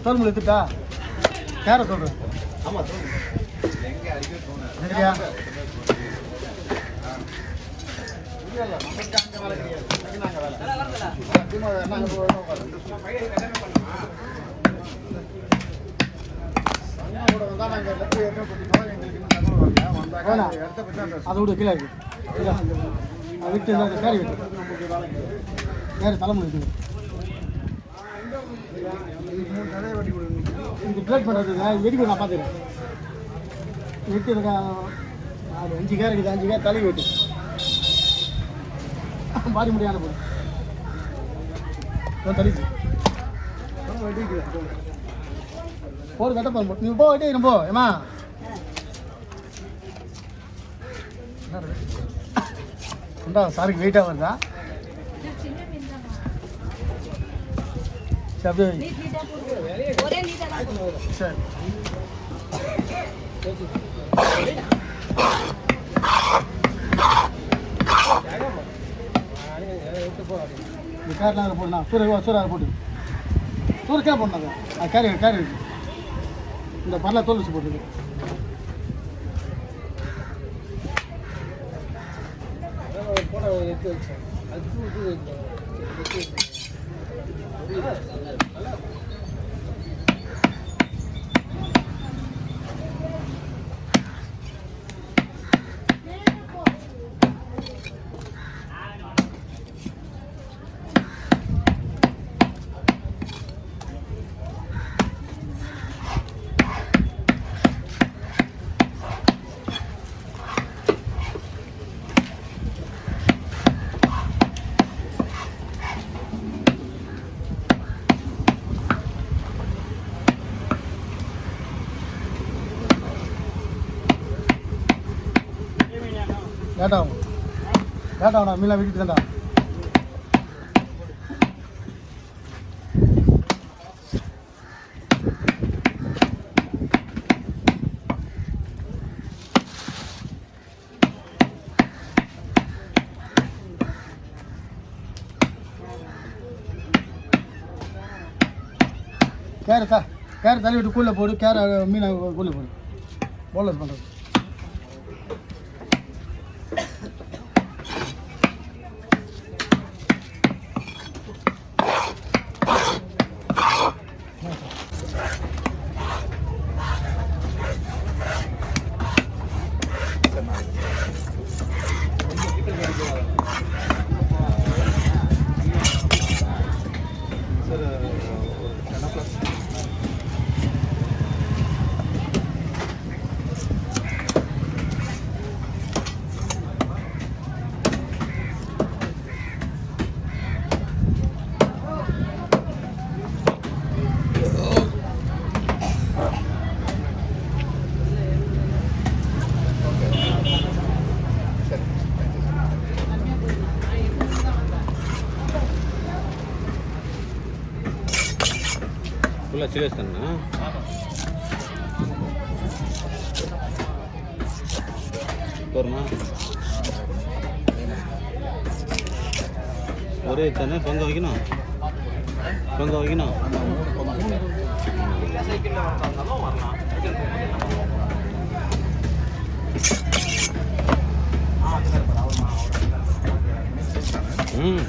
தோல்மூல் எடுத்துட்டா யாரை சொல்கிறேன்? ஆமாம் சரியா? அதை விட கீழே இருக்கு விட்டு கேரி விட்டு வேறு தலைமுறை இருக்குது. இந்த பிளேட் பண்ணுறதுங்க வெடிக்கும். நான் பார்த்துக்கிறேன். வெட்டி இருக்கா 5 கேர் இருக்குது. 5 கேர் தலை வெட்டு பாடி முடியாத போது தலிச்சு போடு கட்ட போதும். நீ போ வெட்டி போ. ஏமா சாருக்கு வெயிட்டாக வருதா? சரி சரி கேரளாவில் போடணும். சூறாவை போட்டு கீழே போடணும். அது கேரி இருக்கு. இந்த பரல தோல் வச்சு போட்டுருக்கு. லேட்டாகும் நான் மீன்லாம் விட்டுட்டு தான்டா. கேரை தள்ளி விட்டு கூழில் போடு. கேரை மீனை கூழில் போடு. போலஸ் பண்ணுறது ஃபுல்லாக சீரியஸ் தானே? போருமா ஒரே தானே பொங்க வைக்கணும்.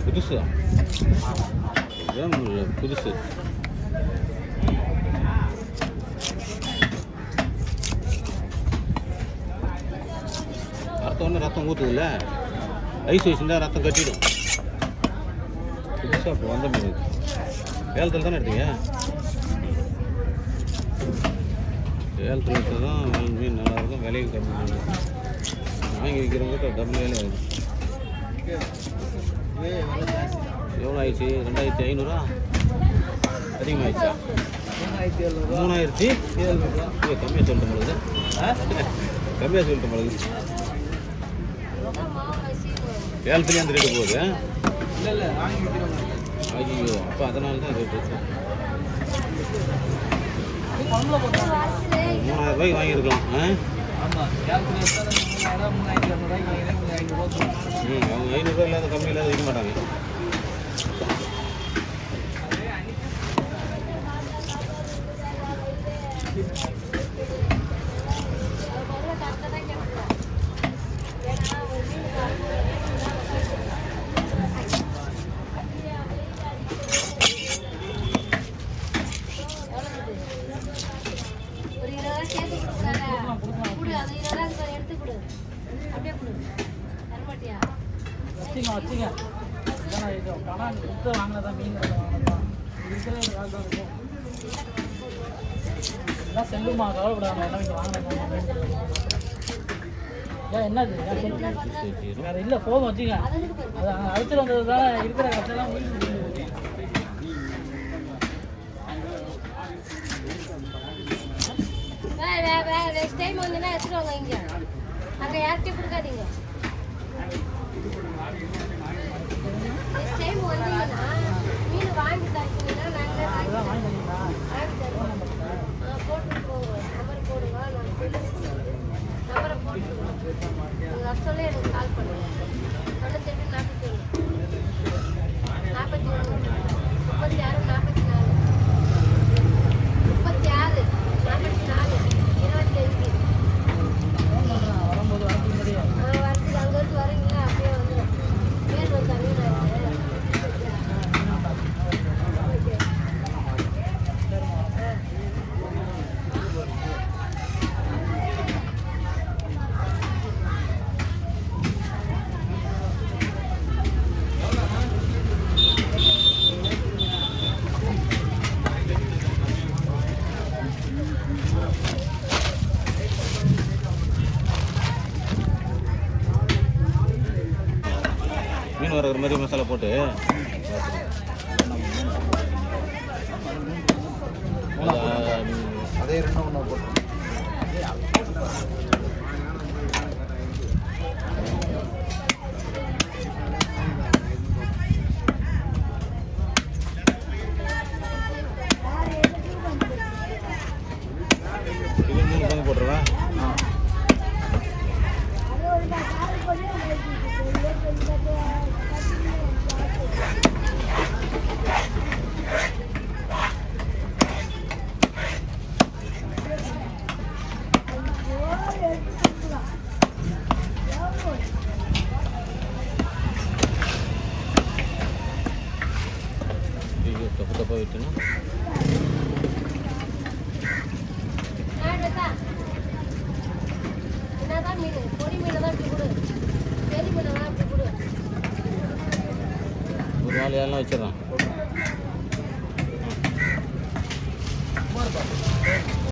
புதுசு புதுசு ரத்தம் ஊற்றுதில்ல. ஐஸ் வச்சுருந்தா ரத்தம் கட்டிடும். புதுசாக இப்போ வந்த மீன் ஏலத்தில் தானே எடுத்தீங்க? ஏலத்தில் எடுத்தால் தான் மீன் நல்லாயிருக்கும். விலையும் கம்மி. வாங்கி விற்கிறவங்க டபுள் வேலை ஆகுது. எவ்வளோ ஆயிடுச்சு? 2500 அதிகமாகிடுச்சா? 3700 கம்மியாக சொல்லிட்டு பொழுது ஏலத்துலேயே அந்த ரேட்டு போகுது. ஐயோ, அப்போ அதனால தான் ரேட்டு 3000 வாங்கியிருக்கலாம். அவங்க 500 இல்லாத கம்மி இல்லாத வைக்க மாட்டாங்க. செல்லுமா கவலைப்படாம என்னது வேற இல்ல போதும் வச்சுங்க. அது அழைச்சிட்டு வந்ததுதான் இருக்கிற கஷ்டம் நெக்ஸ்ட் டைம் வந்தீங்கன்னா எடுத்துட்டு வாங்க. இங்க அங்க யார்கிட்டயும் கொடுக்காதீங்க. நெக்ஸ்ட் டைம் வந்தீங்கன்னா மீன் வாங்கி தரீங்கன்னா நாங்களே வாங்கி தருவோம். போட்டு போங்க, நம்பர் போடுங்க. நம்பரை போட்டுருவோம். நீங்கள் சொல்லி எனக்கு கால் பண்ணுங்க. 98 41 36 44 36 44 25 வரும்போது வரதுக்கு முன்னாடியே வரதுக்கு அங்கேருந்து வரீங்களா? அப்படியே வந்துடும். பேர் வந்தாங்க மீன் வறுக்கிற மாதிரி மசாலா போட்டு அதே 2 ஒன்றா போட்டு இது 3 பங்கு போட்டுருவேன். தப்பு தப்பாக விட்டுனா என்னதான் மீன்? பொடி மீனை தான் இப்படி கொடு, பெரிய மீனை தான் இப்படி கொடு. ஒரு நாள் ஏழெல்லாம் வச்சிடறான். சும்மா இருப்பா.